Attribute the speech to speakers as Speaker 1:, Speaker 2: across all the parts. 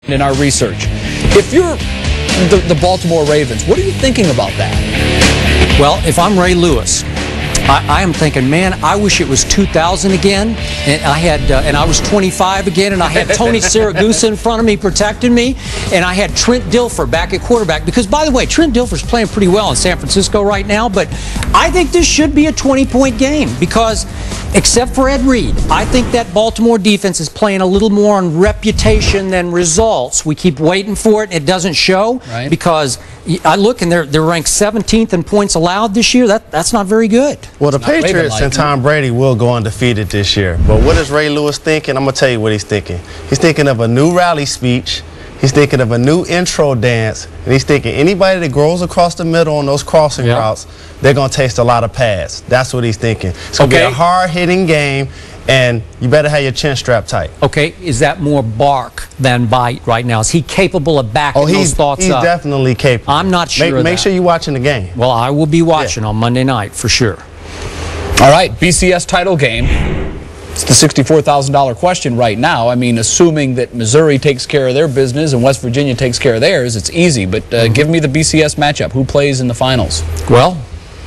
Speaker 1: in our research. If you're the Baltimore Ravens, what are you thinking about that?
Speaker 2: Well, if I'm Ray Lewis, I am thinking, man, I wish it was 2000 again, and I was 25 again, and I had Tony Siragusa in front of me protecting me, and I had Trent Dilfer back at quarterback. Because, by the way, Trent Dilfer's playing pretty well in San Francisco right now, but I think this should be a 20-point game because, except for Ed Reed, I think that Baltimore defense is playing a little more on reputation than results. We keep waiting for it, and it doesn't show because I look, and they're ranked 17th in points allowed this year. That's not very good.
Speaker 3: Well, the Patriots and Tom Brady will go undefeated this year. But what is Ray Lewis thinking? I'm going to tell you what he's thinking. He's thinking of a new rally speech. He's thinking of a new intro dance. And he's thinking anybody that grows across the middle on those crossing routes, they're going to taste a lot of pads. That's what he's thinking. It's going to be a hard-hitting game, and you better have your chin strapped tight.
Speaker 2: Okay, is that more bark than bite right now? Is he capable of backing those thoughts up?
Speaker 3: He's definitely capable.
Speaker 2: I'm not sure of that.
Speaker 3: Make sure you're watching the game.
Speaker 2: Well, I will be watching on Monday night for sure.
Speaker 1: All right, BCS title game. It's the $64,000 question right now. I mean, assuming that Missouri takes care of their business and West Virginia takes care of theirs, it's easy. But give me the BCS matchup. Who plays in the finals?
Speaker 2: Well,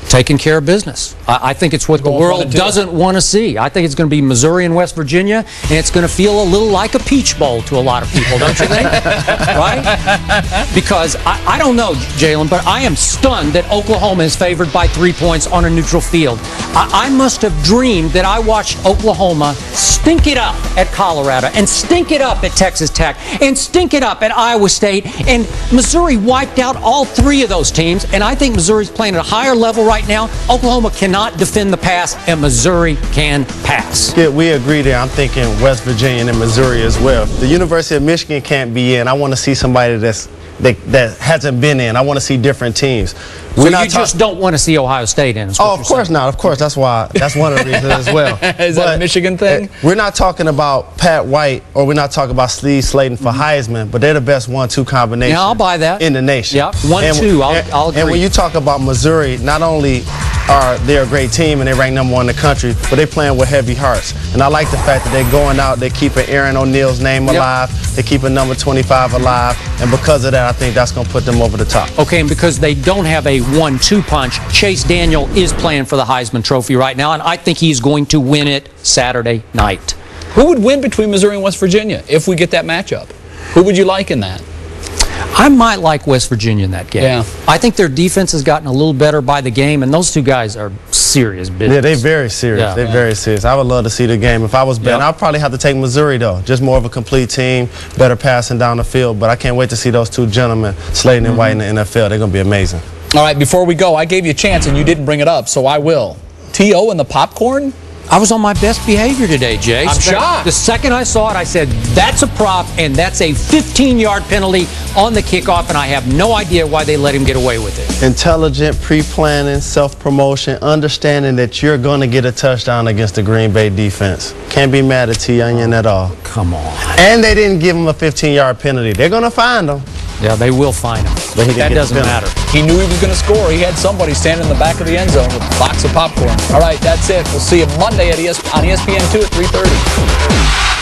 Speaker 2: taking care of business. I think it's what the world doesn't want to see. I think it's going to be Missouri and West Virginia, and it's going to feel a little like a Peach Bowl to a lot of people, don't you think? Right? Because I don't know, Jalen, but I am stunned that Oklahoma is favored by 3 points on a neutral field. I must have dreamed that I watched Oklahoma stink it up at Colorado and stink it up at Texas Tech and stink it up at Iowa State, and Missouri wiped out all three of those teams, and I think Missouri's playing at a higher level right now. Oklahoma cannot defend the pass, and Missouri can pass.
Speaker 3: Yeah, we agree there. I'm thinking West Virginia and Missouri as well. The University of Michigan can't be in. I want to see somebody that hasn't been in. I want to see different teams.
Speaker 2: So you just don't want to see Ohio State in?
Speaker 3: Oh, of course not. Of course, that's one of the reasons as well.
Speaker 1: Is that a Michigan thing?
Speaker 3: We're not talking about Pat White, or we're not talking about Steve Slaton for Heisman, but they're the best 1-2 combination.
Speaker 2: Yeah, I'll buy that.
Speaker 3: In the nation.
Speaker 2: Yeah, 1-2. I'll agree.
Speaker 3: And when you talk about Missouri, not only are they a great team and they rank #1 in the country, but they're playing with heavy hearts. And I like the fact that they're going out, they're keeping Aaron O'Neal's name alive, they're keeping number 25 alive, and because of that, I think that's going to put them over the top.
Speaker 2: Okay, and because they don't have a 1-2 punch, Chase Daniel is playing for the Heisman Trophy right now, and I think he's going to win it Saturday night.
Speaker 1: Who would win between Missouri and West Virginia if we get that matchup? Who would you like in that?
Speaker 2: I might like West Virginia in that game.
Speaker 1: Yeah.
Speaker 2: I think their defense has gotten a little better by the game, and those two guys are serious business.
Speaker 3: Yeah, they're very serious. Yeah. They're very serious. I would love to see the game. If I was betting, I'd probably have to take Missouri, though. Just more of a complete team, better passing down the field. But I can't wait to see those two gentlemen, Slaton and White, in the NFL. They're going to be amazing.
Speaker 1: All right, before we go, I gave you a chance, and you didn't bring it up, so I will. T.O. and the popcorn?
Speaker 2: I was on my best behavior today, Jay.
Speaker 1: I'm shocked.
Speaker 2: The second I saw it, I said, that's a prop, and that's a 15-yard penalty on the kickoff, and I have no idea why they let him get away with it.
Speaker 3: Intelligent pre-planning, self-promotion, understanding that you're going to get a touchdown against the Green Bay defense. Can't be mad at T-Onion at all.
Speaker 2: Come on.
Speaker 3: And they didn't give him a 15-yard penalty. They're going to find him.
Speaker 2: Yeah, they will find him. That doesn't matter.
Speaker 1: He knew he was going to score. He had somebody standing in the back of the end zone with a box of popcorn. All right, that's it. We'll see you Monday on ESPN 2 at 3:30.